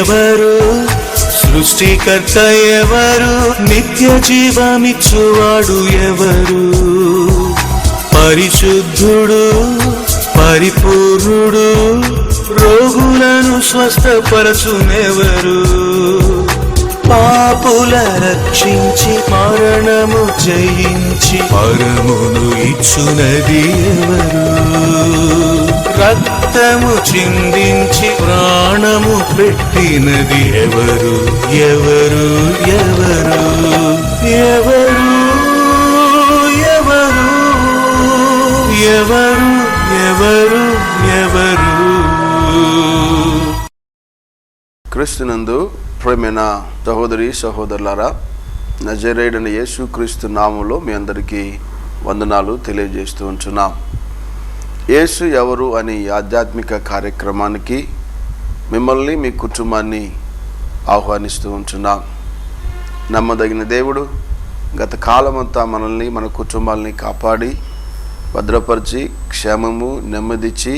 ఎవరు? సృష్టికర్త ఎవరు? నిత్య జీవమిచ్చువాడు ఎవరు? పరిశుద్ధుడు, పరిపూర్ణుడు, రోగులను స్వస్థపరచునెవరు? పాపుల రక్షించి మరణము జయించి పరమును ఇచ్చునది ఎవరు? రక్తము చిందించి ప్రాణము పెట్టినది ఎవరు? ఎవరు? ఎవరు? ఎవరు? ఎవరు? ఎవరు? ఎవరు? ఎవరు? క్రీస్తునందు ప్రియమైన సహోదరి సహోదరులారా, నజరేయుడైన యేసుక్రీస్తు నామములో మీ అందరికీ వందనాలు తెలియజేస్తూ ఉంటున్నాం. యేసు ఎవరు అనే ఆధ్యాత్మిక కార్యక్రమానికి మిమ్మల్ని మీ కుటుంబాన్ని ఆహ్వానిస్తూ ఉంటున్నాం. నమ్మదగిన దేవుడు గత కాలమంతా మనల్ని మన కుటుంబాలని కాపాడి భద్రపరిచి క్షేమము నెమ్మదిచ్చి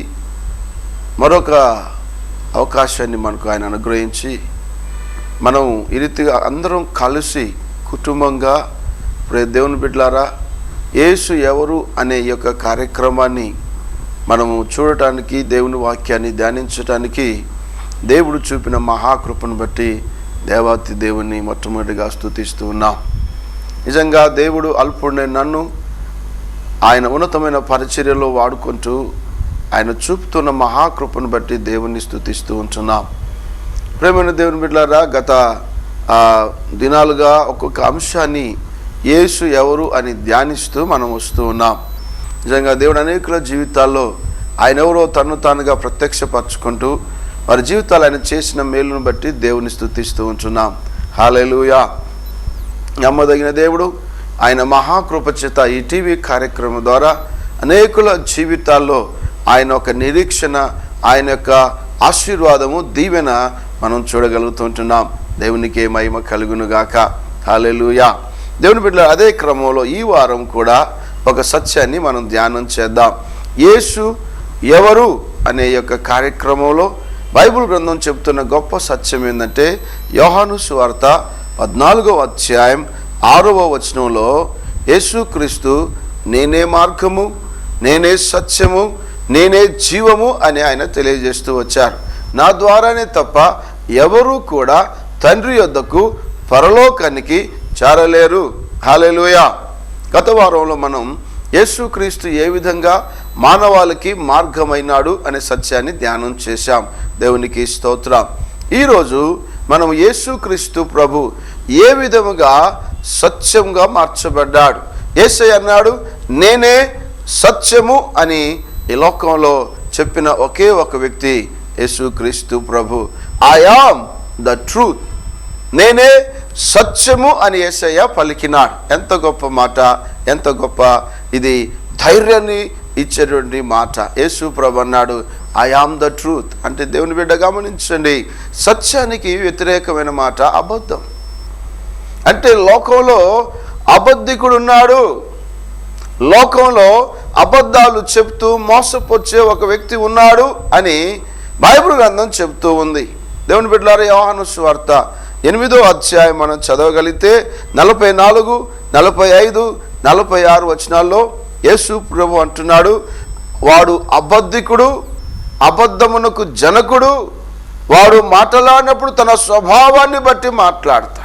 మరొక అవకాశాన్ని మనకు ఆయన అనుగ్రహించి మనం ఈ రీతిగా అందరం కలిసి కుటుంబంగా దేవుని బిడ్డలారా యేసు ఎవరు అనే ఈ యొక్క కార్యక్రమాన్ని మనము చూడటానికి, దేవుని వాక్యాన్ని ధ్యానించటానికి దేవుడు చూపిన మహాకృపను బట్టి దేవాతి దేవుని మొట్టమొదటిగా స్తుతిస్తూ ఉన్నాం. నిజంగా దేవుడు అల్పుడైన నన్ను ఆయన ఉన్నతమైన పరిచర్యలో వాడుకుంటూ ఆయన చూపుతున్న మహాకృపను బట్టి దేవుని స్తుతిస్తూ ఉంటున్నాం. ప్రేమైన దేవుని బిడ్డలారా, గత దినాలుగా ఒక్కొక్క అంశాన్ని యేసు ఎవరు అని ధ్యానిస్తూ మనం వస్తూ ఉన్నాం. నిజంగా దేవుడు అనేకుల జీవితాల్లో ఆయన ఎవరో తను తానుగా ప్రత్యక్షపరచుకుంటూ వారి జీవితాలు ఆయన చేసిన మేలును బట్టి దేవుని స్తుతిస్తూ ఉంటున్నాం. హల్లెలూయా. నమ్మదగిన దేవుడు ఆయన మహాకృప చేత ఈ టీవీ కార్యక్రమం ద్వారా అనేకుల జీవితాల్లో ఆయన ఒక నిరీక్షణ, ఆయన యొక్క ఆశీర్వాదము, దీవెన మనం చూడగలుగుతుంటున్నాం. దేవునికి మహిమ కలుగునుగాక. హల్లెలూయా. దేవుని బిడ్డల అదే క్రమంలో ఈ వారం కూడా ఒక సత్యాన్ని మనం ధ్యానం చేద్దాం. యేసు ఎవరు అనే యొక్క కార్యక్రమంలో బైబిల్ గ్రంథం చెబుతున్న గొప్ప సత్యం ఏంటంటే యోహాను సువార్త 14వ అధ్యాయం 6వ వచనంలో యేసుక్రీస్తు నేనే మార్గము, నేనే సత్యము, నేనే జీవము అని ఆయన తెలియజేస్తూ వచ్చారు. నా ద్వారానే తప్ప ఎవరు కూడా తండ్రి యొద్దకు పరలోకానికి చేరలేరు. హల్లెలూయా. గత వారంలో మనం యేసుక్రీస్తు ఏ విధంగా మానవాళికి మార్గమైనాడు అనే సత్యాన్ని ధ్యానం చేశాం. దేవునికి స్తోత్రం. ఈరోజు మనం యేసుక్రీస్తు ప్రభు ఏ విధముగా సత్యంగా మార్చబడ్డాడు. యేసయ్య అన్నాడు నేనే సత్యము అని ఈ లోకంలో చెప్పిన ఒకే ఒక వ్యక్తి యేసుక్రీస్తు ప్రభు. ఐ యామ్ ద ట్రూత్, నేనే సత్యము అని యేసయ్య పలికినాడు. ఎంత గొప్ప మాట, ఎంత గొప్ప ఇది ధైర్యాన్ని ఇచ్చేటువంటి మాట. యేసు ప్రభు అన్నాడు ఐ యామ్ ద ట్రూత్ అంటే దేవుని బిడ్డ గమనించండి, సత్యానికి వ్యతిరేకమైన మాట అబద్ధం. అంటే లోకంలో అబద్ధికుడు ఉన్నాడు, లోకంలో అబద్ధాలు చెప్తూ మోసపుచ్చే ఒక వ్యక్తి ఉన్నాడు అని బైబిల్ గ్రంథం చెప్తూ ఉంది. దేవుని బిడ్డలారా, యోహాను సువార్త 8వ అధ్యాయం మనం చదవగలిగితే 44, 45, 46 వచనాల్లో యేసు ప్రభు అంటున్నాడు వాడు అబద్ధికుడు, అబద్ధమునకు జనకుడు, వాడు మాట్లాడినప్పుడు తన స్వభావాన్ని బట్టి మాట్లాడతాడు.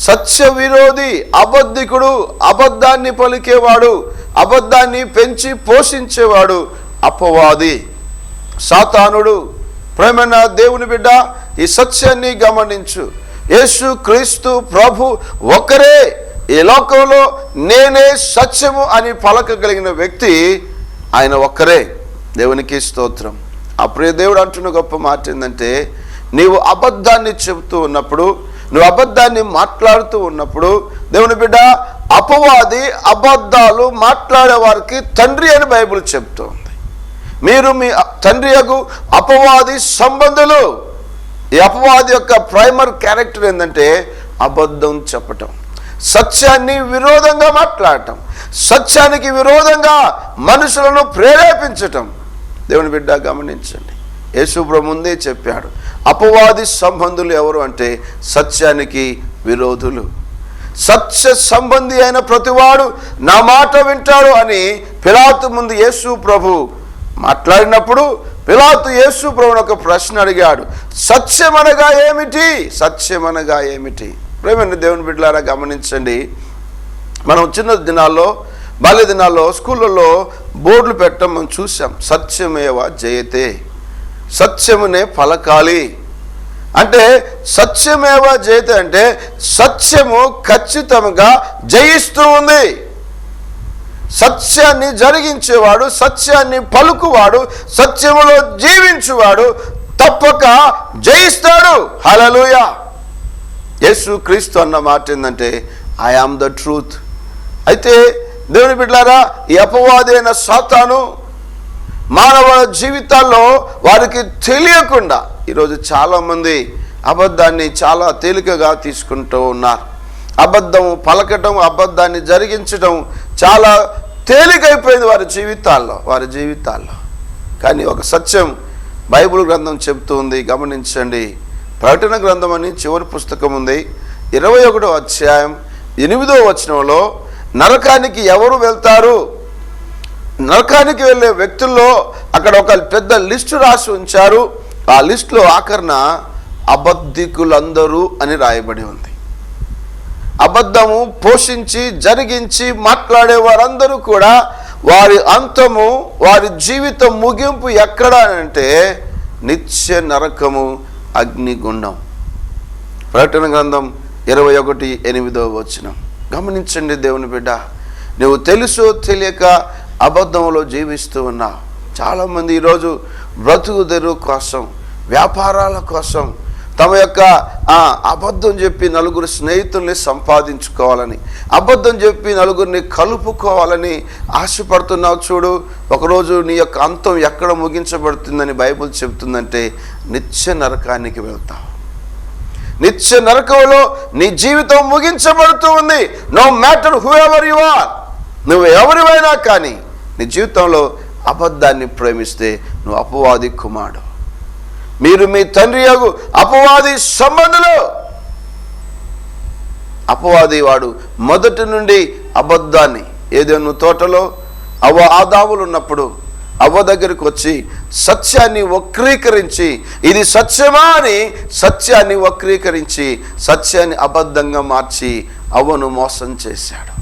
సత్య విరోధి, అబద్ధికుడు, అబద్ధాన్ని పలికేవాడు, అబద్ధాన్ని పెంచి పోషించేవాడు అపవాది, సాతానుడు. ప్రేమైన దేవుని బిడ్డ, ఈ సత్యాన్ని గమనించు. యేసు క్రీస్తు ప్రభు ఒకరే ఈ లోకంలో నేనే సత్యము అని పలకగలిగిన వ్యక్తి ఆయన ఒక్కరే. దేవునికి స్తోత్రం. ఆ ప్రియ దేవుడు అంటున్న గొప్ప మాట ఏంటంటే నీవు అబద్ధాన్ని చెబుతూ ఉన్నప్పుడు, నువ్వు అబద్ధాన్ని మాట్లాడుతూ ఉన్నప్పుడు దేవుని బిడ్డ అపవాది అబద్ధాలు మాట్లాడే వారికి తండ్రి అని బైబిల్ చెప్తోంది. మీరు మీ తండ్రి యొక్క అపవాది సంబంధులు. ఈ అపవాది యొక్క ప్రైమరీ క్యారెక్టర్ ఏంటంటే అబద్ధం చెప్పటం, సత్యాన్ని విరోధంగా మాట్లాడటం, సత్యానికి విరోధంగా మనుషులను ప్రేరేపించటం. దేవుని బిడ్డ గమనించండి, యేసుప్రభు ముందే చెప్పాడు, అపవాది సంబంధులు ఎవరు అంటే సత్యానికి విరోధులు. సత్య సంబంధి అయిన ప్రతివాడు నా మాట వింటాడు అని పిలాతు ముందు యేసు ప్రభు మాట్లాడినప్పుడు పిలాతు యేసు ప్రభువును ఒక ప్రశ్న అడిగాడు, సత్యమనగా ఏమిటి? సత్యమనగా ఏమిటి? ప్రేమైన దేవుని బిడ్డలారా గమనించండి, మనం చిన్న దినాల్లో బాల్య దినాల్లో స్కూళ్ళల్లో బోర్డులు పెట్టడం మనం చూసాం. సత్యమేవ జయతే, సత్యమునే పలకాలి. అంటే సత్యమేవ జయతే అంటే సత్యము ఖచ్చితంగా జయిస్తూ ఉంది. సత్యాన్ని జరిగించేవాడు, సత్యాన్ని పలుకువాడు, సత్యములో జీవించువాడు తప్పక జయిస్తాడు. హల్లెలూయా. యేసు క్రీస్తు అన్న మాట ఏంటంటే ఐ ఆమ్ ద ట్రూత్. అయితే దేవుని బిడ్డలారా, ఈ అపవాదైన సాతాను మానవ జీవితాల్లో వారికి తెలియకుండా ఈరోజు చాలామంది అబద్ధాన్ని చాలా తేలికగా తీసుకుంటూ ఉన్నారు. అబద్ధం పలకటం, అబద్ధాన్ని జరిగించడం చాలా తేలికైపోయింది వారి జీవితాల్లో. కానీ ఒక సత్యం బైబిల్ గ్రంథం చెబుతూ ఉంది, గమనించండి. ప్రకటన గ్రంథం అని చివరి పుస్తకం ఉంది, 21వ అధ్యాయం 8వ వచనంలో నరకానికి ఎవరు వెళ్తారు? నరకానికి వెళ్ళే వ్యక్తుల్లో అక్కడ ఒక పెద్ద లిస్టు రాసి ఉంచారు. ఆ లిస్టులో ఆఖరణ అబద్ధికులందరూ అని రాయబడి ఉంది. అబద్ధము పోషించి జరిగించి మాట్లాడే వారందరూ కూడా వారి అంతము, వారి జీవితం ముగింపు ఎక్కడ అంటే నిత్య నరకము, అగ్నిగుండం. ప్రకటన గ్రంథం 21:8 వచనం. గమనించండి దేవుని బిడ్డ, నువ్వు తెలుసో తెలియక అబద్ధంలో జీవిస్తూ ఉన్నావు. చాలామంది ఈరోజు బ్రతుకు తెరువు కోసం, వ్యాపారాల కోసం తమ యొక్క అబద్ధం చెప్పి నలుగురు స్నేహితుల్ని సంపాదించుకోవాలని, అబద్ధం చెప్పి నలుగురిని కలుపుకోవాలని ఆశపడుతున్నావు. చూడు, ఒకరోజు నీ యొక్క అంతం ఎక్కడ ముగించబడుతుందని బైబిల్ చెబుతుందంటే నిత్య నరకానికి వెళ్తావు. నిత్య నరకంలో నీ జీవితం ముగించబడుతూ ఉంది. No matter whoever you are, నువ్వు ఎవరివైనా కానీ నీ జీవితంలో అబద్ధాన్ని ప్రేమిస్తే నువ్వు అపవాది కుమారుడు. మీరు మీ తండ్రి యగు అపవాది సంబంధులు. అపవాది వాడు మొదటి నుండి అబద్ధాన్ని, ఏదైనా తోటలో ఆదాములు ఉన్నప్పుడు అవ్వ దగ్గరికి వచ్చి సత్యాన్ని వక్రీకరించి, ఇది సత్యమా అని సత్యాన్ని వక్రీకరించి సత్యాన్ని అబద్ధంగా మార్చి అవ్వను మోసం చేశాడు.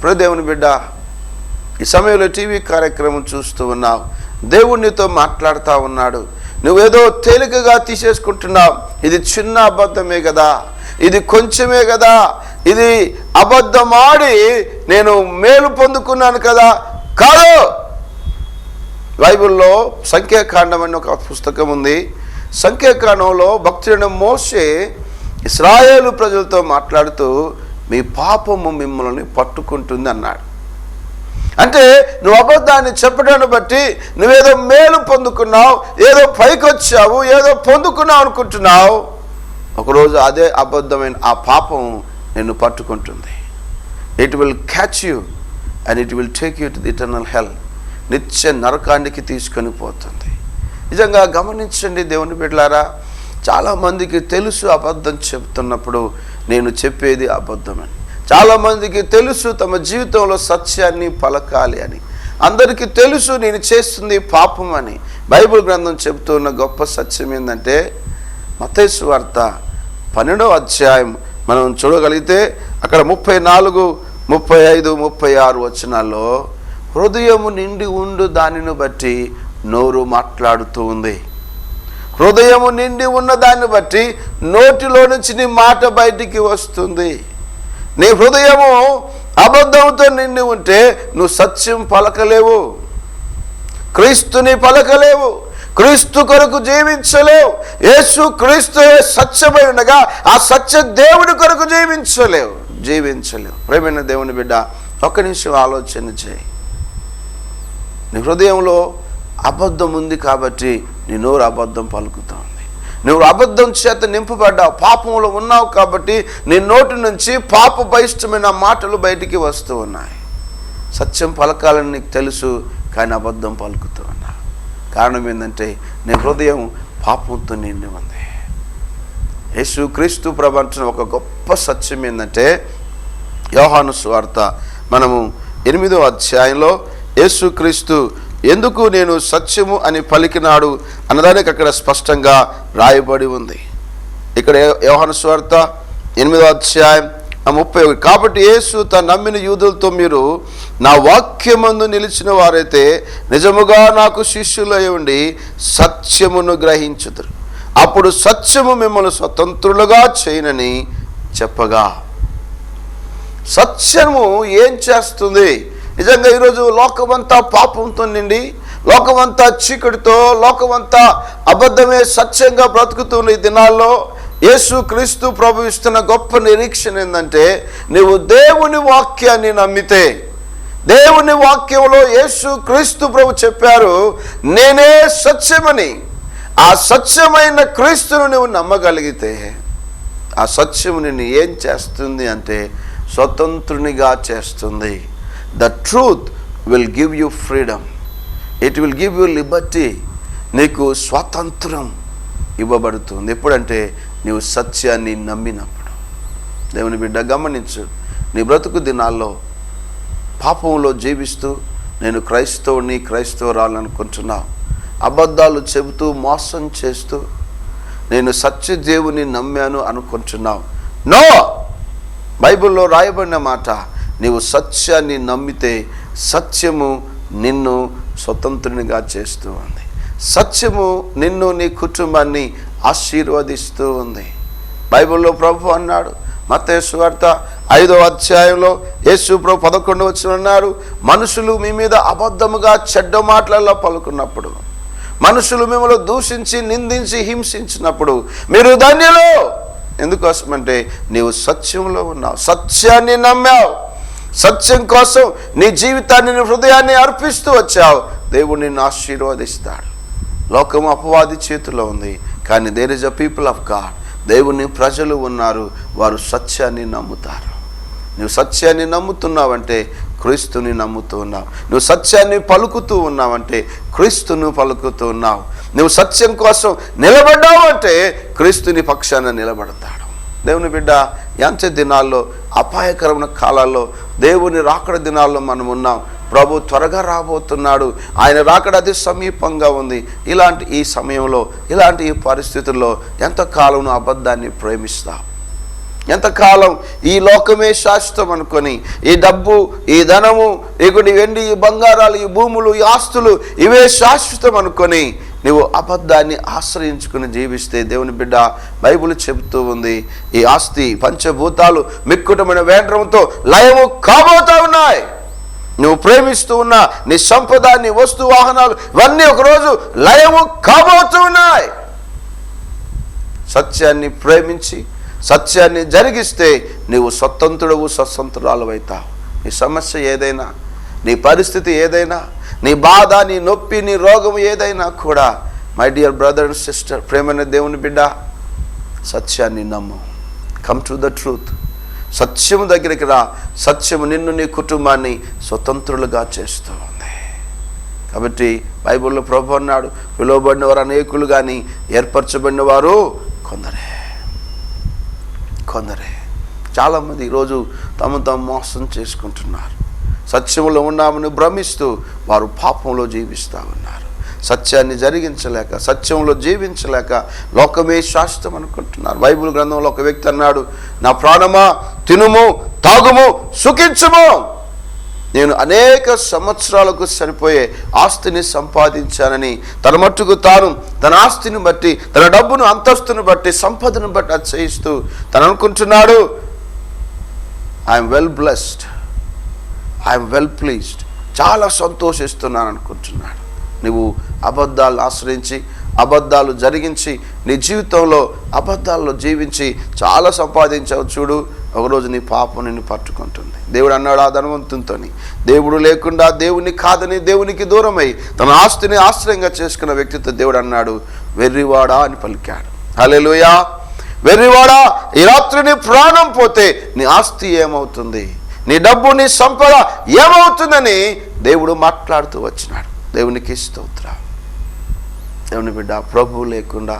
ప్రియ దేవుని బిడ్డ, ఈ సమయంలో టీవీ కార్యక్రమం చూస్తూ ఉన్నావు, దేవుడు నీతో మాట్లాడుతూ ఉన్నాడు. నువ్వేదో తేలికగా తీసేసుకుంటున్నావు. ఇది చిన్న అబద్ధమే కదా, ఇది కొంచెమే కదా, ఇది అబద్ధమాడి నేను మేలు పొందుకున్నాను కదా. కాదు. బైబిల్లో సంఖ్యాకాండం అని ఒక పుస్తకం ఉంది. సంఖ్యాకాండంలో భక్తుడైన మోషే ఇశ్రాయేలు ప్రజలతో మాట్లాడుతూ మీ పాపము మిమ్మల్ని పట్టుకుంటుంది అన్నాడు. అంటే నువ్వు అబద్ధాన్ని చెప్పడాన్ని బట్టి నువ్వేదో మేలు పొందుకున్నావు, ఏదో పైకి వచ్చావు, ఏదో పొందుకున్నావు అనుకుంటున్నావు. ఒకరోజు అదే అబద్ధమైన ఆ పాపం నిన్ను పట్టుకుంటుంది. It will catch you and it will take you to the eternal hell. నిత్య నరకానికి తీసుకొని పోతుంది. నిజంగా గమనించండి దేవుని బిడ్డలారా, చాలామందికి తెలుసు అబద్ధం చెప్తున్నప్పుడు నేను చెప్పేది అబద్ధమని. చాలామందికి తెలుసు తమ జీవితంలో సత్యాన్ని పలకాలి అని. అందరికీ తెలుసు నేను చేస్తుంది పాపం అని. బైబిల్ గ్రంథం చెబుతున్న గొప్ప సత్యం ఏంటంటే మత్తయి సువార్త 12వ అధ్యాయం మనం చూడగలిగితే అక్కడ 34, 35, 36 వచనాల్లో హృదయము నిండి ఉండు దానిని బట్టి నోరు మాట్లాడుతూ ఉంది. హృదయము నిండి ఉన్న దాన్ని బట్టి నోటిలో నుంచి నీ మాట బయటికి వస్తుంది. నీ హృదయము అబద్ధంతో నిండి ఉంటే నువ్వు సత్యం పలకలేవు, క్రీస్తుని పలకలేవు, క్రీస్తు కొరకు జీవించలేవు. యేసు క్రీస్తు సత్యమై ఉండగా ఆ సత్య దేవుడి కొరకు జీవించలేవు. ప్రేమైన దేవుని బిడ్డ, ఒక్క నిమిషం ఆలోచన చేయి. నీ హృదయంలో అబద్ధం ఉంది కాబట్టి నీ నోరు అబద్ధం పలుకుతుంది. నువ్వు అబద్ధం చేత నింపబడ్డావు, పాపంలో ఉన్నావు కాబట్టి నీ నోటి నుంచి పాప బహిష్టమైన మాటలు బయటికి వస్తూ ఉన్నాయి. సత్యం పలకాలని నీకు తెలుసు, కానీ అబద్ధం పలుకుతూ ఉన్నావు. కారణం ఏంటంటే నీ హృదయం పాపంతో నిండి ఉంది. యేసు క్రీస్తు ప్రభు అంటున్న ఒక గొప్ప సత్యం ఏంటంటే, యోహాను సువార్త మనము 8వ అధ్యాయంలో యేసు క్రీస్తు ఎందుకు నేను సత్యము అని పలికినాడు అన్నదానికి అక్కడ స్పష్టంగా రాయబడి ఉంది. ఇక్కడ యోహాను సువార్త 8వ అధ్యాయం 31. కాబట్టి యేసు తను నమ్మిన యూదులతో, మీరు నా వాక్యమందు నిలిచిన వారైతే నిజముగా నాకు శిష్యులై ఉండి సత్యమును గ్రహించుదురు, అప్పుడు సత్యము మిమ్మల్ని స్వతంత్రులుగా చేయనని చెప్పగా. సత్యము ఏం చేస్తుంది? నిజంగా ఈరోజు లోకమంతా పాపంతో నిండి, లోకమంతా చీకటితో, లోకమంతా అబద్ధమే సత్యంగా బ్రతుకుతున్న ఈ దినాల్లో యేసు క్రీస్తు ప్రభు ఇస్తున్న గొప్ప నిరీక్షణ ఏంటంటే, నీవు దేవుని వాక్యాన్ని నమ్మితే, దేవుని వాక్యంలో యేసు క్రీస్తు ప్రభు చెప్పారు నేనే సత్యమని. ఆ సత్యమైన క్రీస్తును నువ్వు నమ్మగలిగితే, ఆ సత్యము నిన్ను ఏం చేస్తుంది అంటే స్వతంత్రునిగా చేస్తుంది. The truth will give you freedom, it will give you Liberty. నీకు స్వాతంత్రం ఇవ్వబడుతుంది. ఎప్పుడంటే నీవు సత్యాన్ని నమ్మినప్పుడు. దేవుని బిడ్డ గమనించు, నీ బ్రతుకు దినాల్లో పాపంలో జీవిస్తూ నేను క్రైస్తవురాలనుకుంటున్నావు, అబద్ధాలు చెబుతూ మోసం చేస్తూ నేను సత్య దేవుని నమ్మాను అనుకుంటున్నావు. నో, బైబిల్లో రాయబడిన మాట, నీవు సత్యాన్ని నమ్మితే సత్యము నిన్ను స్వతంత్రునిగా చేస్తూ ఉంది. సత్యము నిన్ను, నీ కుటుంబాన్ని ఆశీర్వదిస్తూ ఉంది. బైబిల్లో ప్రభు అన్నాడు, మత్తయి సువార్త 5వ అధ్యాయంలో యేసు ప్రభు 11వ వచనం అన్నారు, మనుషులు మీ మీద అబద్ధముగా చెడ్డ మాటలలో పలుకున్నప్పుడు, మనుషులు మిమ్మల్ని దూషించి నిందించి హింసించినప్పుడు మీరు ధన్యులు. ఎందుకోసమంటే నీవు సత్యంలో ఉన్నావు, సత్యాన్ని నమ్మావు, సత్యం కోసం నీ జీవితాన్ని, నీ హృదయాన్ని అర్పిస్తూ వచ్చావు. దేవుడు నిన్ను ఆశీర్వదిస్తాడు. లోకం అపవాది చేతిలో ఉంది, కానీ there is a people of God, దేవుని ప్రజలు ఉన్నారు, వారు సత్యాన్ని నమ్ముతారు. నువ్వు సత్యాన్ని నమ్ముతున్నావంటే క్రీస్తుని నమ్ముతూ ఉన్నావు. నువ్వు సత్యాన్ని పలుకుతూ ఉన్నావంటే క్రీస్తును పలుకుతూ ఉన్నావు. నువ్వు సత్యం కోసం నిలబడ్డావు అంటే క్రీస్తుని పక్షాన నిలబడతాడు. దేవుని బిడ్డ, యాంత్య దినాల్లో, అపాయకరమైన కాలాల్లో, దేవుని రాకడ దినాల్లో మనం ఉన్నాం. ప్రభు త్వరగా రాబోతున్నాడు, ఆయన రాకడ అతి సమీపంగా ఉంది. ఇలాంటి ఈ సమయంలో, ఇలాంటి ఈ పరిస్థితుల్లో ఎంతకాలం అబద్ధాన్ని ప్రేమిస్తావు? ఎంతకాలం ఈ లోకమే శాశ్వతం అనుకొని, ఈ డబ్బు, ఈ ధనము, ఈ వెండి, ఈ బంగారాలు, ఈ భూములు, ఈ ఆస్తులు ఇవే శాశ్వతం అనుకొని నీవు అబద్ధాన్ని ఆశ్రయించుకుని జీవిస్తే, దేవుని బిడ్డ, బైబిల్ చెబుతూ ఉంది, ఈ ఆస్తి పంచభూతాలు మిక్కుటమైన వేంద్రంతో లయము కాబోతా ఉన్నాయి. నువ్వు ప్రేమిస్తూ ఉన్న నీ సంపద, నీ వస్తు వాహనాలు ఇవన్నీ ఒకరోజు లయము కాబోతూ ఉన్నాయి. సత్యాన్ని ప్రేమించి సత్యాన్ని జరిగిస్తే నీవు స్వతంత్రుడవు, స్వతంత్రురాలు అవుతావు. నీ సమస్య ఏదైనా, నీ పరిస్థితి ఏదైనా, నీ బాధ, నీ నొప్పి, నీ రోగం ఏదైనా కూడా, my dear brother and sister, ప్రేమైన దేవుని బిడ్డ, సత్యాన్ని నమ్ము. Come to the truth. సత్యము దగ్గరికి రా. సత్యము నిన్ను, నీ కుటుంబాన్ని స్వతంత్రులుగా చేస్తూ ఉంది. కాబట్టి బైబిల్లో ప్రభు అన్నాడు, పిలువబడిన వారు అనేకులు కానీ ఏర్పరచబడిన వారు కొందరే. చాలామంది ఈరోజు తమ మోసం చేసుకుంటున్నారు. సత్యంలో ఉన్నామని భ్రమిస్తూ వారు పాపంలో జీవిస్తూ ఉన్నారు. సత్యాన్ని జరిగించలేక, సత్యంలో జీవించలేక లోకమే శాశ్వతం అనుకుంటున్నారు. బైబిల్ గ్రంథంలో ఒక వ్యక్తి అన్నాడు, నా ప్రాణమా తినుము, తాగుము, సుఖించుము. నేను అనేక సంవత్సరాలకు సరిపోయే ఆస్తిని సంపాదించానని తన మట్టుకు తాను తన ఆస్తిని బట్టి, తన డబ్బును, అంతస్తును బట్టి, సంపదను బట్టి అతిశయిస్తూ తను అనుకుంటున్నాడు, I'm well blessed, I'm well pleased, చాలా సంతోషిస్తున్నాను అనుకుంటున్నాడు. నువ్వు అబద్ధాలను ఆశ్రయించి, అబద్ధాలు జరిగించి, నీ జీవితంలో అబద్ధాల్లో జీవించి చాలా సంపాదించావు చూడు, ఒకరోజు నీ పాపం నిన్ను పట్టుకుంటుంది. దేవుడు అన్నాడు ఆ ధనవంతునితో, దేవుడు లేకుండా, దేవుని కాదని దేవునికి దూరమై తన ఆస్తిని ఆశ్రయంగా చేసుకున్న వ్యక్తితో దేవుడు అన్నాడు, వెర్రివాడా అని పలికాడు. హల్లెలూయా. వెర్రివాడా, ఈ రాత్రి నీ ప్రాణం పోతే నీ ఆస్తి ఏమవుతుంది, నీ డబ్బు, నీ సంపద ఏమవుతుందని దేవుడు మాట్లాడుతూ వచ్చినాడు. దేవునికి స్తోత్రం. దేవుని బిడ్డ, ప్రభువు లేకుండా,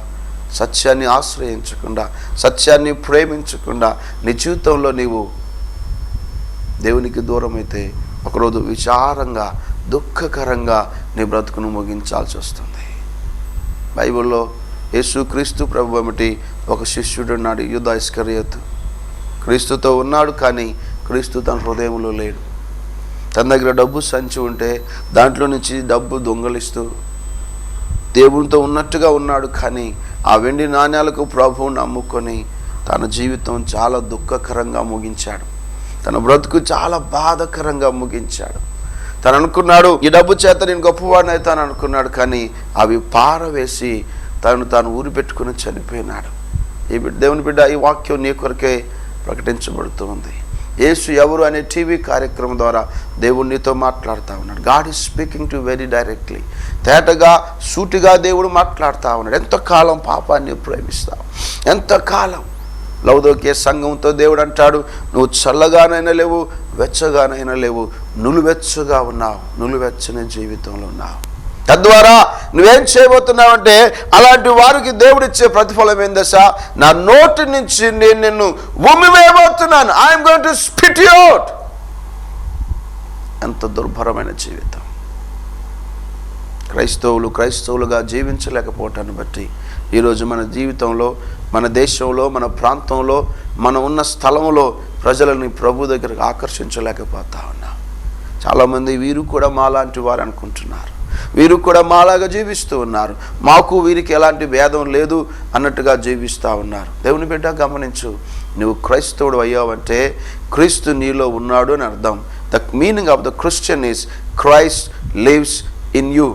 సత్యాన్ని ఆశ్రయించకుండా, సత్యాన్ని ప్రేమించకుండా నీ జీవితంలో నీవు దేవునికి దూరం అయితే ఒకరోజు విచారంగా, దుఃఖకరంగా నీ బ్రతుకును ముగించాల్సి వస్తుంది. బైబిల్లో యేసుక్రీస్తు ప్రభు ఏమిటి ఒక శిష్యుడు ఉన్నాడు, యూదా ఇస్కరియోతు. క్రీస్తుతో ఉన్నాడు, కానీ క్రీస్తు తన హృదయంలో లేడు. తన దగ్గర డబ్బు సంచి ఉంటే దాంట్లో నుంచి డబ్బు దొంగలిస్తూ దేవునితో ఉన్నట్టుగా ఉన్నాడు, కానీ ఆ వెండి నాణ్యాలకు ప్రభువుని నమ్ముకొని తన జీవితం చాలా దుఃఖకరంగా ముగించాడు. తన బ్రతుకు చాలా బాధకరంగా ముగించాడు. తను అనుకున్నాడు, ఈ డబ్బు చేత నేను గొప్పవాడిని అవుతాను అనుకున్నాడు, కానీ అవి పారవేసి తాను ఊరి పెట్టుకుని చనిపోయినాడు. దేవుని బిడ్డ, ఈ వాక్యం నీ కొరకే ప్రకటించబడుతూ ఉంది. యేసు ఎవరు అనే టీవీ కార్యక్రమం ద్వారా దేవుడు నీతో మాట్లాడుతూ ఉన్నాడు. God is speaking to very directly. తేటగా, సూటిగా దేవుడు మాట్లాడుతూ ఉన్నాడు. ఎంతకాలం పాపాన్ని ప్రేమిస్తావు? ఎంతకాలం? లౌదోక్య సంఘంతో దేవుడు అంటాడు, నువ్వు చల్లగానైనా లేవు, వెచ్చగానైనా లేవు, నులువెచ్చగా ఉన్నావు, నులువెచ్చని జీవితంలో ఉన్నావు. తద్వారా నువ్వేం చేయబోతున్నావంటే, అలాంటి వారికి దేవుడిచ్చే ప్రతిఫలం ఏం దశ? నా నోటి నుంచి నేను నిన్ను ఉమ్మివేయబోతున్నాను. I'm going to spit you out. ఎంత దుర్భరమైన జీవితం! క్రైస్తవులుగా జీవించలేకపోవటాన్ని బట్టి ఈరోజు మన జీవితంలో, మన దేశంలో, మన ప్రాంతంలో, మనం ఉన్న స్థలంలో ప్రజలని ప్రభు దగ్గరకు ఆకర్షించలేకపోతా ఉన్నాం. చాలామంది వీరు కూడా మాలాంటి వారు అనుకుంటున్నారు, వీరు కూడా మాలాగా జీవిస్తూ ఉన్నారు, మాకు వీరికి ఎలాంటి భేదం లేదు అన్నట్టుగా జీవిస్తూ ఉన్నారు. దేవుని బిడ్డ, గమనించు, నువ్వు క్రైస్తవుడు అయ్యావంటే క్రీస్తు నీలో ఉన్నాడు అని అర్థం. The meaning of the Christian is Christ lives in you.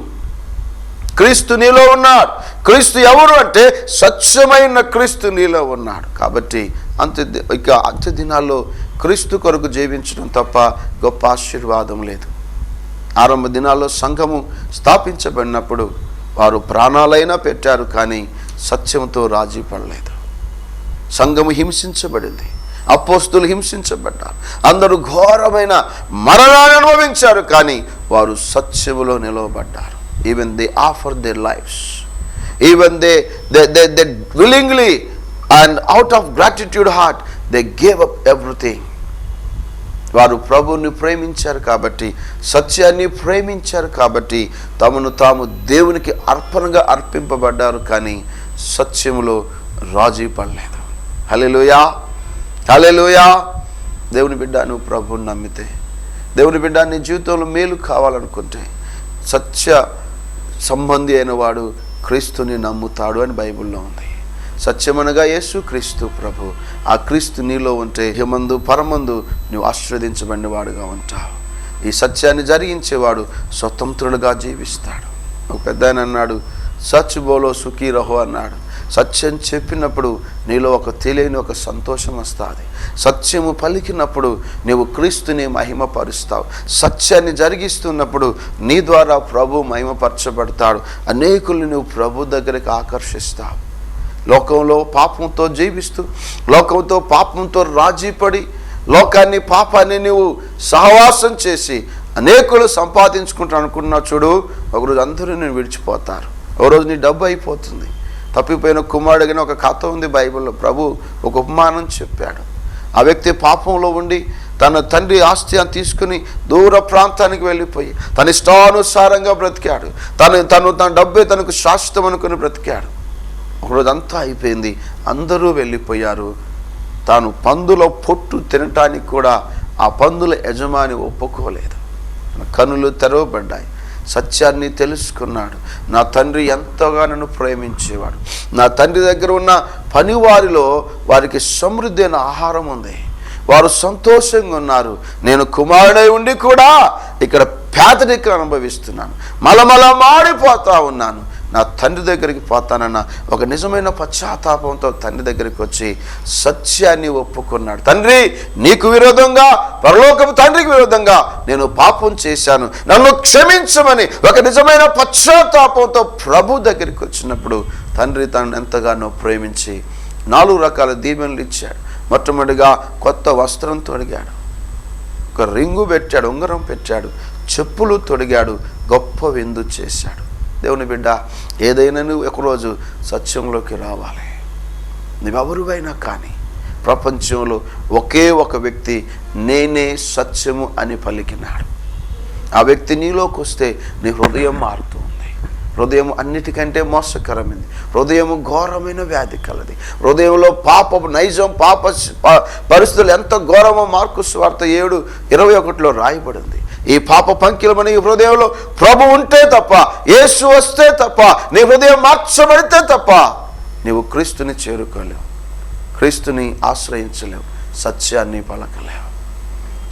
క్రీస్తు నీలో ఉన్నాడు. క్రీస్తు ఎవరు అంటే స్వచ్ఛమైన క్రీస్తు నీలో ఉన్నాడు. కాబట్టి అంత్య దినాల్లో క్రీస్తు కొరకు జీవించడం తప్ప గొప్ప ఆశీర్వాదం లేదు. ఆరంభ దినాల్లో సంఘము స్థాపించబడినప్పుడు వారు ప్రాణాలైనా పెట్టారు, కానీ సత్యంతో రాజీ పడలేదు. సంఘము హింసించబడింది, అపోస్తులు హింసించబడ్డారు, అందరూ ఘోరమైన మరణాన్ని అనుభవించారు, కానీ వారు సత్యములో నిలవబడ్డారు. Even they offered their lives. Even they willingly and out of gratitude heart, they gave up everything. వారు ప్రభువుని ప్రేమించారు కాబట్టి, సత్యాన్ని ప్రేమించారు కాబట్టి తమను తాము దేవునికి అర్పణగా అర్పింపబడ్డారు, కానీ సత్యములో రాజీ పడలేదు. హల్లెలూయా, హల్లెలూయా. దేవుని బిడ్డ, నువ్వు ప్రభువుని నమ్మితే, దేవుని బిడ్డ నీ జీవితంలో మేలు కావాలనుకుంటే, సత్య సంబంధి అయిన వాడు క్రీస్తుని నమ్ముతాడు అని బైబిల్లో ఉంది. సత్యమనగా యేసు క్రీస్తు ప్రభు. ఆ క్రీస్తు నీలో ఉంటే ఇహమందు పరమందు నువ్వు ఆశీర్వదించబడిన వాడుగా ఉంటావు. ఈ సత్యాన్ని జరిగించేవాడు స్వతంత్రుడుగా జీవిస్తాడు. ఒక పెద్ద ఆయన అన్నాడు, సచ్ బోలో సుఖీ రహో అన్నాడు. సత్యం చెప్పినప్పుడు నీలో ఒక తెలియని ఒక సంతోషం వస్తుంది. సత్యము పలికినప్పుడు నీవు క్రీస్తుని మహిమపరుస్తావు. సత్యాన్ని జరిగిస్తున్నప్పుడు నీ ద్వారా ప్రభు మహిమపరచబడతాడు. అనేకుల్ని నువ్వు ప్రభు దగ్గరికి ఆకర్షిస్తావు. లోకంలో పాపంతో జీవిస్తూ, లోకంతో పాపంతో రాజీపడి, లోకాన్ని పాపాన్ని నువ్వు సహవాసం చేసి అనేకులు సంపాదించుకుంటా అనుకున్నావు చూడు, ఒకరోజు అందరూ నేను విడిచిపోతారు. ఒకరోజు నీ డబ్బు అయిపోతుంది. తప్పిపోయిన కుమారుడిగా ఒక కథ ఉంది బైబిల్లో. ప్రభు ఒక ఉపమానం చెప్పాడు. ఆ వ్యక్తి పాపంలో ఉండి తన తండ్రి ఆస్తి అని తీసుకుని దూర ప్రాంతానికి వెళ్ళిపోయి తన ఇష్టానుసారంగా బ్రతికాడు. తన డబ్బే తనకు శాశ్వతం అనుకుని బ్రతికాడు. ఒకరోజు అంతా అయిపోయింది, అందరూ వెళ్ళిపోయారు. తాను పందుల పొట్టు తినటానికి కూడా ఆ పందుల యజమాని ఒప్పుకోలేదు. కనులు తెరవబడ్డాయి. సత్యాన్ని తెలుసుకున్నాడు. నా తండ్రి ఎంతగా నన్ను ప్రేమించేవాడు. నా తండ్రి దగ్గర ఉన్న పనివారిలో వారికి సమృద్ధి అయిన ఆహారం ఉంది, వారు సంతోషంగా ఉన్నారు. నేను కుమారుడై ఉండి కూడా ఇక్కడ పేదరికం అనుభవిస్తున్నాను, మలమల మాడిపోతా ఉన్నాను. నా తండ్రి దగ్గరికి పోతానన్న ఒక నిజమైన పశ్చాత్తాపంతో తండ్రి దగ్గరికి వచ్చి సత్యాన్ని ఒప్పుకున్నాడు. తండ్రి, నీకు విరోధంగా, పరలోకపు తండ్రికి విరోధంగా నేను పాపం చేశాను, నన్ను క్షమించమని ఒక నిజమైన పశ్చాత్తాపంతో ప్రభు దగ్గరికి వచ్చినప్పుడు తండ్రి తనను ఎంతగానో ప్రేమించి 4 రకాల దీవెనలు ఇచ్చాడు. మొట్టమొదటిగా కొత్త వస్త్రం తొడిగాడు, ఒక రింగు పెట్టాడు, ఉంగరం పెట్టాడు, చెప్పులు తొడిగాడు, గొప్ప విందు చేశాడు. దేవుని బిడ్డ, ఏదైనా నువ్వు ఒకరోజు సత్యంలోకి రావాలి. నువ్వెవరివైనా కానీ ప్రపంచంలో ఒకే ఒక వ్యక్తి నేనే సత్యము అని పలికినాడు. ఆ వ్యక్తి నీలోకి వస్తే నీ హృదయం మారుతుంది. హృదయం అన్నిటికంటే మోసకరమైంది. హృదయం ఘోరమైన వ్యాధి కలది. హృదయంలో పాపపు నైజం, పరిస్థితులు ఎంత ఘోరమో మార్కు సువార్త 7:21 రాయబడింది. ఈ పాప పంకిలమని ఈ హృదయంలో ప్రభు ఉంటే తప్ప, యేసు వస్తే తప్ప, నీ హృదయం మార్చబడితే తప్ప నీవు క్రీస్తుని చేరుకోలేవు, క్రీస్తుని ఆశ్రయించలేవు, సత్యాన్ని పలకలేవు,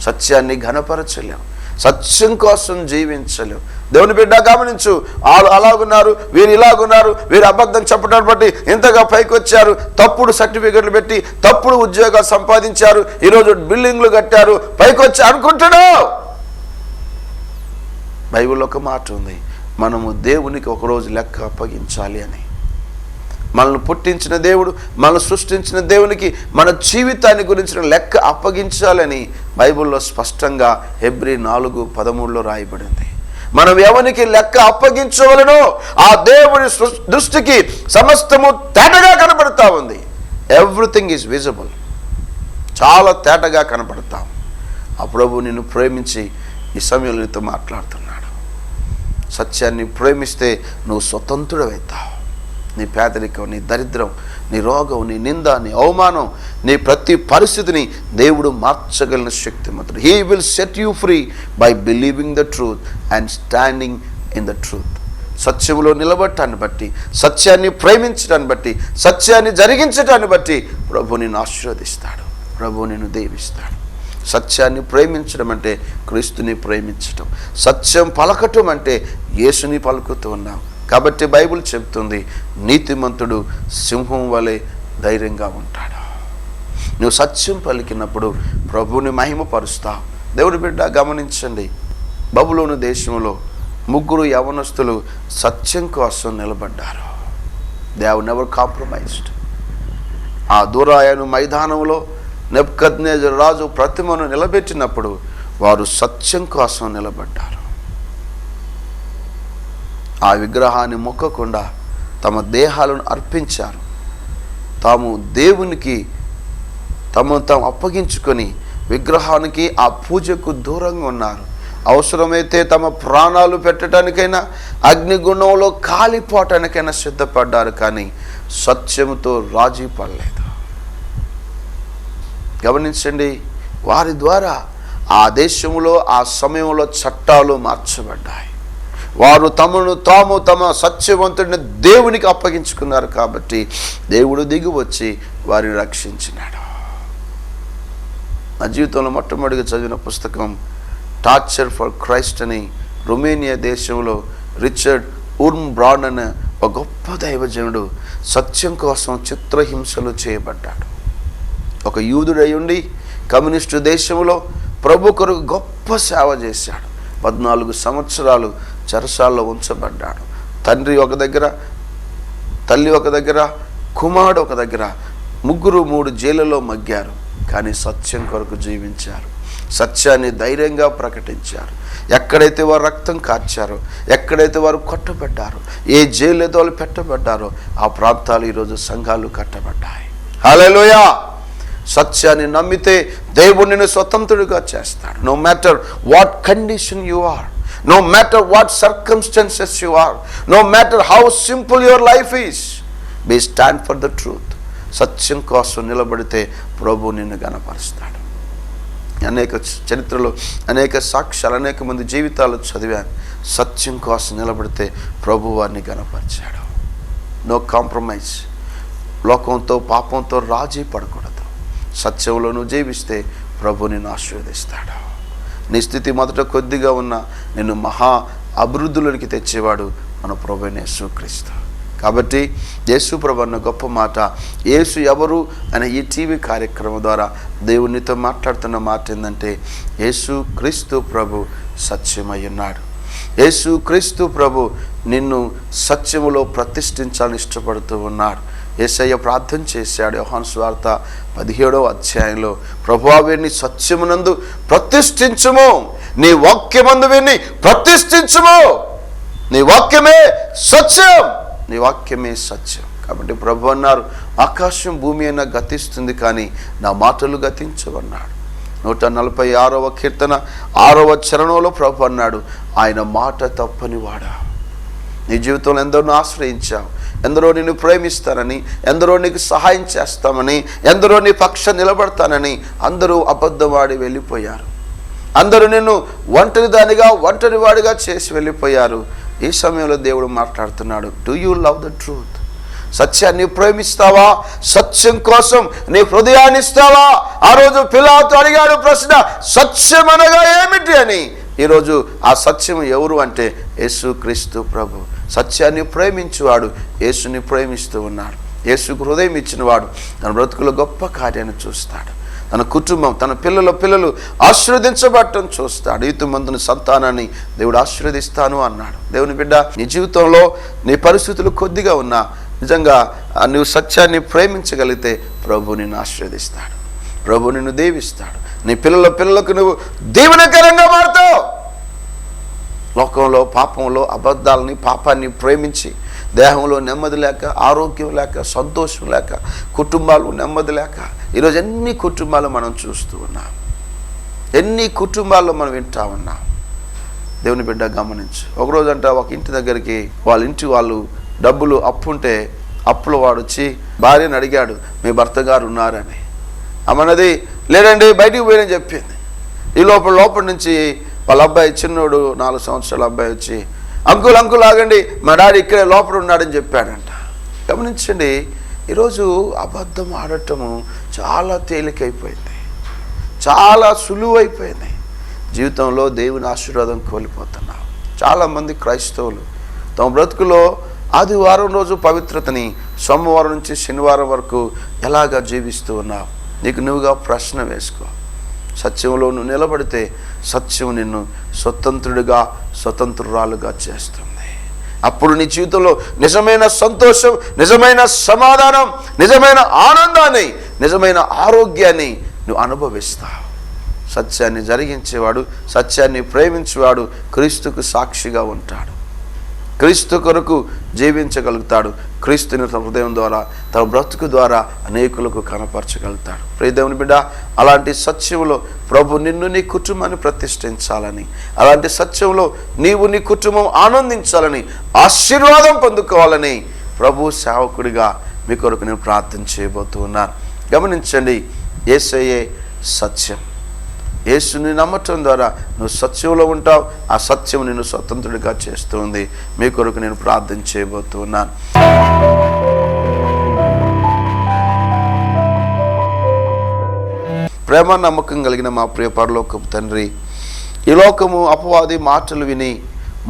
సత్యాన్ని ఘనపరచలేవు, సత్యం కోసం జీవించలేవు. దేవుని బిడ్డ గమనించు, వాళ్ళు అలాగున్నారు, వీరు ఇలాగున్నారు, వీరు అబద్ధం చెప్పడం బట్టి ఇంతగా పైకి వచ్చారు, తప్పుడు సర్టిఫికెట్లు పెట్టి తప్పుడు ఉద్యోగాలు సంపాదించారు, ఈరోజు బిల్డింగ్లు కట్టారు, పైకి వచ్చి అనుకుంటున్నావు. బైబిల్లో ఒక మాట ఉంది, మనము దేవునికి ఒకరోజు లెక్క అప్పగించాలి అని. మనల్ని పుట్టించిన దేవుడు, మనల్ని సృష్టించిన దేవునికి మన జీవితాన్ని గురించిన లెక్క అప్పగించాలని బైబిల్లో స్పష్టంగా హెబ్రీ 4:13 రాయబడింది. మనం ఎవరికి లెక్క అప్పగించవలనో ఆ దేవుని దృష్టికి సమస్తము తేటగా కనబడతా ఉంది. ఎవ్రీథింగ్ ఈజ్ విజిబుల్, చాలా తేటగా కనబడతాం. ఆ ప్రభు నిన్ను ప్రేమించి ఈ సమయంలో నీతో మాట్లాడుతున్నాడు. సత్యాన్ని ప్రేమిస్తే నువ్వు స్వతంత్రుడవుతావు. నీ పేదరికం, నీ దరిద్రం, నీ రోగం, నీ నింద, నీ అవమానం, నీ ప్రతి పరిస్థితిని దేవుడు మార్చగలిగిన శక్తిమంతుడు. He will set you free buy believing the truth and standing in the truth. సత్యంలో నిలబడటాన్ని బట్టి, సత్యాన్ని ప్రేమించడాన్ని బట్టి, సత్యాన్ని జరిగించడాన్ని బట్టి ప్రభు నిన్ను ఆశీర్వదిస్తాడు, ప్రభు నిన్ను దీవిస్తాడు. సత్యాన్ని ప్రేమించడం అంటే క్రీస్తుని ప్రేమించడం, సత్యం పలకటం అంటే యేసుని పలుకుతూ ఉన్నాం. కాబట్టి బైబిల్ చెప్తుంది, నీతిమంతుడు సింహం వలె ధైర్యంగా ఉంటాడు. నువ్వు సత్యం పలికినప్పుడు ప్రభువుని మహిమపరుస్తావు. దేవుడి బిడ్డ గమనించండి, బబులోను దేశంలో 3 యవనస్తులు సత్యం కోసం నిలబడ్డారు. They have never compromised. ఆ దూరాయను మైదానంలో నెబుకద్నెజరు రాజు ప్రతిమను నిలబెట్టినప్పుడు వారు సత్యం కోసం నిలబడ్డారు. ఆ విగ్రహాన్ని మొక్కకుండా తమ దేహాలను అర్పించారు. తాము దేవునికి తాము అప్పగించుకొని విగ్రహానికి, ఆ పూజకు దూరంగా ఉన్నారు. అవసరమైతే తమ ప్రాణాలు పెట్టడానికైనా, అగ్నిగుణంలో కాలిపోవటానికైనా సిద్ధపడ్డారు, కానీ సత్యముతో రాజీ పడలేదు. గమనించండి, వారి ద్వారా ఆ దేశంలో ఆ సమయంలో చట్టాలు మార్చబడ్డాయి. వారు తమ సత్యవంతుడిని దేవునికి అప్పగించుకున్నారు కాబట్టి దేవుడు దిగి వచ్చి వారిని రక్షించినాడు. నా జీవితంలో మొట్టమొదటిగా చదివిన పుస్తకం టార్చర్ ఫర్ క్రైస్ట్ అని రొమేనియా దేశంలో రిచర్డ్ ఉర్మ్బ్రాన్ అనే ఒక గొప్ప దైవజనుడు సత్యం కోసం చిత్రహింసలు చేయబడ్డాడు. ఒక యూదుడై ఉండి కమ్యూనిస్టు దేశంలో ప్రభు కొరకు గొప్ప సేవ చేశాడు. 14 సంవత్సరాలు చెరసాల్లో ఉంచబడ్డాడు. తండ్రి ఒక దగ్గర, తల్లి ఒక దగ్గర, కుమారుడు ఒక దగ్గర, 3 జైళ్ళలో మగ్గారు. కానీ సత్యం కొరకు జీవించారు, సత్యాన్ని ధైర్యంగా ప్రకటించారు. ఎక్కడైతే వారు రక్తం కార్చారో, ఎక్కడైతే వారు కొట్టబడ్డారో, ఏ జైలు అయితే వాళ్ళు పెట్టబడ్డారో ఆ ప్రాంతాలు ఈరోజు సంఘాలు కట్టబడ్డాయి. హల్లెలూయా! సత్యాన్ని నమ్మితే దేవుడు నిన్ను స్వతంత్రుడిగా చేస్తాడు. No matter what condition you are, no matter what circumstances you are, no matter how simple your life is, be stand for the truth. సత్యం కోసం నిలబడితే ప్రభు నిన్ను గణపరుస్తాడు. అనేక చరిత్రలో అనేక సాక్ష్యాలు, అనేక మంది జీవితాలు చదివాను. సత్యం కోసం నిలబడితే ప్రభు వారిని గణపరిచాడు. No compromise. లోకంతో, పాపంతో రాజీ పడకూడదు. సత్యంలో నువ్వు జీవిస్తే ప్రభు నిన్ను ఆశీర్వదిస్తాడు. నీ స్థితి మొదట కొద్దిగా ఉన్న నిన్ను మహా అభివృద్ధిలోనికి తెచ్చేవాడు మన ప్రభువైన యేసుక్రీస్తు. కాబట్టి యేసు ప్రభు అన్న గొప్ప మాట, యేసు ఎవరు అనే ఈ టీవీ కార్యక్రమం ద్వారా దేవునితో మాట్లాడుతున్న మాట ఏంటంటే, యేసు క్రీస్తు ప్రభు సత్యమై ఉన్నాడు. యేసు క్రీస్తు ప్రభు నిన్ను సత్యములో ప్రతిష్ఠించాలని ఇష్టపడుతూ ఉన్నాడు. యేసయ్య ప్రార్థన చేశాడు యోహాను సువార్త 17వ అధ్యాయంలో, ప్రభువా వీరిని సత్యమునందు ప్రతిష్ఠించుము, నీ వాక్యమందు వీరిని ప్రతిష్ఠించుము. నీ వాక్యమే సత్యం, నీ వాక్యమే సత్యం. కాబట్టి ప్రభు అన్నారు, ఆకాశం భూమి అయినా గతిస్తుంది కానీ నా మాటలు గతించవన్నాడు. 146వ కీర్తన 6వ చరణంలో ప్రభు అన్నాడు, ఆయన మాట తప్పని వాడా. నీ జీవితంలో ఎందరో ఆశ్రయించావు, ఎందరో నిన్ను ప్రేమిస్తానని, ఎందరో నీకు సహాయం చేస్తామని, ఎందరో నీ పక్షం నిలబడతానని అందరూ అబద్ధవాడి వెళ్ళిపోయారు. అందరూ నిన్ను ఒంటరి వాడిగా చేసి వెళ్ళిపోయారు. ఈ సమయంలో దేవుడు మాట్లాడుతున్నాడు, do you love the truth? సత్యాన్ని ప్రేమిస్తావా? సత్యం కోసం నీ హృదయాన్ని ఇస్తావా? ఆ రోజు పిలాతు అడిగాడు ప్రశ్న, సత్యం అనగా ఏమిటి అని. ఈరోజు ఆ సత్యం ఎవరు అంటే యేసుక్రీస్తు ప్రభు. సత్యాన్ని ప్రేమించువాడు యేసుని ప్రేమిస్తూ ఉన్నాడు. యేసుకు హృదయం ఇచ్చినవాడు తన బ్రతుకులో గొప్ప కార్యాన్ని చూస్తాడు. తన కుటుంబం, తన పిల్లలు ఆశీర్వదించబడటం చూస్తాడు. ఈతుమందుని సంతానాన్ని దేవుడు ఆశీర్వదిస్తాను అన్నాడు. దేవుని బిడ్డ, నీ జీవితంలో నీ పరిస్థితులు కొద్దిగా ఉన్నా నిజంగా నువ్వు సత్యాన్ని ప్రేమించగలిగితే ప్రభు నిన్ను ఆశీర్వదిస్తాడు, ప్రభు నిన్ను దీవిస్తాడు. నీ పిల్లలకు నువ్వు దీవెనకరంగా మారుతావు. లోకంలో పాపంలో అబద్ధాలని, పాపాన్ని ప్రేమించి దేహంలో నెమ్మది లేక, ఆరోగ్యం లేక, సంతోషం లేక, కుటుంబాలు నెమ్మది లేక ఈరోజు ఎన్ని కుటుంబాలు మనం చూస్తూ ఉన్నాం, ఎన్ని కుటుంబాల్లో మనం వింటా ఉన్నాం. దేవుని బిడ్డ గమనించు. ఒకరోజు అంట ఒక ఇంటి దగ్గరికి వాళ్ళు డబ్బులు అప్పుంటే అప్పుల వాడు వచ్చి భార్యను అడిగాడు, మీ భర్త గారు ఉన్నారని. అమ్మన్నది, లేదండి బయటికి పోయినని చెప్పింది. ఈ లోపల నుంచి వాళ్ళ అబ్బాయి, చిన్నోడు 4 సంవత్సరాల అబ్బాయి వచ్చి, అంకుల్ ఆగండి, మా డాడీ ఇక్కడే లోపల ఉన్నాడని చెప్పాడంట. గమనించండి, ఈరోజు అబద్ధం ఆడటము చాలా తేలికైపోయింది, చాలా సులువైపోయింది. జీవితంలో దేవుని ఆశీర్వాదం కోల్పోతున్నాం. చాలామంది క్రైస్తవులు తమ బ్రతుకులో ఆదివారం రోజు పవిత్రతని సోమవారం నుంచి శనివారం వరకు ఎలాగా జీవిస్తూ ఉన్నావు? నీకు నువ్వుగా ప్రశ్న వేసుకో. సత్యంలో నువ్వు నిలబడితే సత్యం నిన్ను స్వతంత్రురాలుగా చేస్తుంది. అప్పుడు నీ జీవితంలో నిజమైన సంతోషం, నిజమైన సమాధానం, నిజమైన ఆనందాన్ని, నిజమైన ఆరోగ్యాన్ని నువ్వు అనుభవిస్తావు. సత్యాన్ని జరిగించేవాడు, సత్యాన్ని ప్రేమించేవాడు క్రీస్తుకు సాక్షిగా ఉంటాడు, క్రీస్తు కొరకు జీవించగలుగుతాడు. క్రీస్తుని తన హృదయం ద్వారా, తన బ్రతుకు ద్వారా అనేకులకు కనపరచగలుగుతాడు. ప్రియ దేవుని బిడ్డ, అలాంటి సత్యంలో ప్రభు నిన్ను, నీ కుటుంబాన్ని ప్రతిష్ఠించాలని, అలాంటి సత్యంలో నీవు, నీ కుటుంబం ఆనందించాలని, ఆశీర్వాదం పొందుకోవాలని ప్రభు సేవకుడిగా మీ కొరకు నేను ప్రార్థన చేయబోతూ ఉన్నాను. గమనించండి, యేసయ్యే సత్యం. యేసుని నమ్మటం ద్వారా నువ్వు సత్యంలో ఉంటావు. ఆ సత్యం నిన్ను స్వతంత్రుడిగా చేస్తుంది. మీ కొరకు నేను ప్రార్థన చేయబోతున్నాను. ప్రేమ నమ్మకం కలిగిన మా ప్రియ పరలోకపు తండ్రి, ఈ లోకము అపవాది మాటలు విని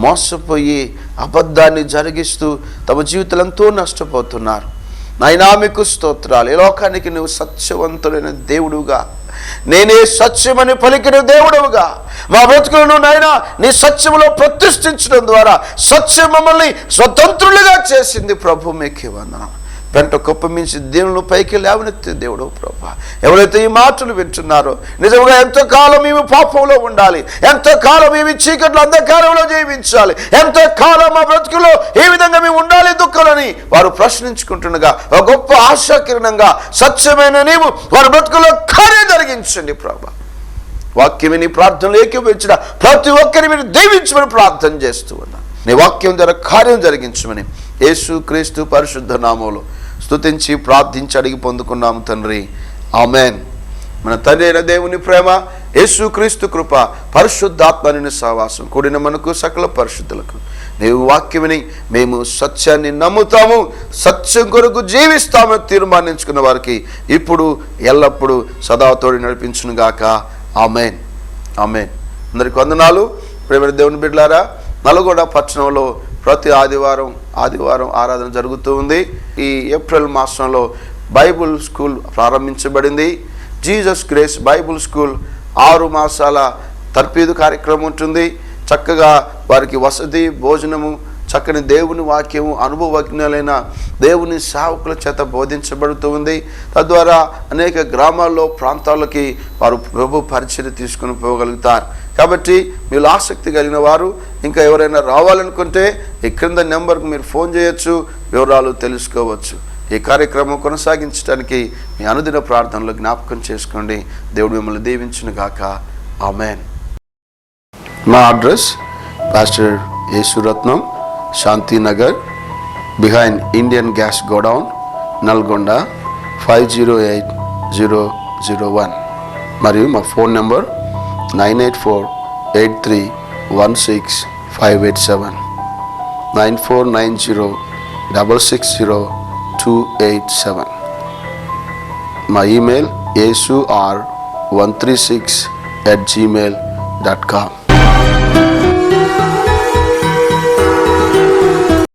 మోసపోయి అబద్ధాన్ని జరిగిస్తూ తమ జీవితాలు ఎంతో నష్టపోతున్నారు. నాయనా మీకు స్తోత్రాలు. ఈ లోకానికి నువ్వు సత్యవంతుడైన దేవుడుగా, నేనే సత్యమని పలికిన దేవుడవుగా మా బ్రతుకులను నాయనా నీ సత్యములో ప్రతిష్ఠించడం ద్వారా సత్యం మమ్మల్ని స్వతంత్రులుగా చేసింది. ప్రభు మీకే వందనాలు. పెంట కుప్ప మించి దేవుని పైకి లేవనెత్తే దేవుడు ప్రభా. ఎవరైతే ఈ మాటలు వింటున్నారో నిజంగా ఎంతకాలం మేము పాపంలో ఉండాలి, ఎంతకాలం మేము చీకట్లో అంధకారంలో జీవించాలి, ఎంతకాలం మా బ్రతుకులో ఏ విధంగా మేము ఉండాలి దుఃఖాలని వారు ప్రశ్నించుకుంటుండగా ఒక గొప్ప ఆశాకిరణంగా సత్యమైన నీవు వారి బ్రతుకులో కార్యం జరిగించండి ప్రభా. వాక్యం నీ ప్రార్థనలు ఏకీభవించిన ప్రతి ఒక్కరి మీరు దీవించమని ప్రార్థన చేస్తూ ఉన్నాను. నీ వాక్యం ద్వారా కార్యం జరిగించమని యేసు క్రీస్తు పరిశుద్ధ నామములో స్తుతించి ప్రార్థించి అడిగి పొందుకున్నాము తండ్రి. ఆమెన్. మన తండ్రి అయిన దేవుని ప్రేమ, యేసు క్రీస్తు కృప, పరిశుద్ధాత్మని సహవాసం కూడిన మనకు సకల పరిశుద్ధులకు నీవు వాక్యమని మేము సత్యాన్ని నమ్ముతాము, సత్యం కొరకు జీవిస్తామని తీర్మానించుకున్న వారికి ఇప్పుడు ఎల్లప్పుడూ సదాతోడి నడిపించును గాక. ఆమెన్. ఆమెన్. అందరికి వందనాలు. ప్రేమ దేవుని బిడ్డలారా, నల్గొండ పట్టణంలో ప్రతి ఆదివారం ఆరాధన జరుగుతూ ఉంది. ఈ ఏప్రిల్ మాసంలో బైబుల్ స్కూల్ ప్రారంభించబడింది. జీసస్ గ్రేస్ బైబుల్ స్కూల్ 6 మాసాల తర్ఫీదు కార్యక్రమం ఉంటుంది. చక్కగా వారికి వసతి, భోజనము, చక్కని దేవుని వాక్యము, అనుభవజ్ఞులైన దేవుని సేవకుల చేత బోధించబడుతూ ఉంది. తద్వారా అనేక గ్రామాల్లో, ప్రాంతాలకి వారు ప్రభు పరిచయం తీసుకుని పోగలుగుతారు. కాబట్టి మీరు ఆసక్తి కలిగిన వారు ఇంకా ఎవరైనా రావాలనుకుంటే ఈ క్రింద నెంబర్కి మీరు ఫోన్ చేయొచ్చు, వివరాలు తెలుసుకోవచ్చు. ఈ కార్యక్రమం కొనసాగించడానికి మీ అనుదిన ప్రార్థనలో జ్ఞాపకం చేసుకోండి. దేవుడు మిమ్మల్ని దీవించును గాక. ఆమెన్. మా address pastor Yesuratnam, Shantinagar, behind Indian gas godown, Nalgonda 508001. మరియు మా ఫోన్ నెంబర్ 9848316587, 9490660287. మా ఈమెయిల్ asur136@gmail.com.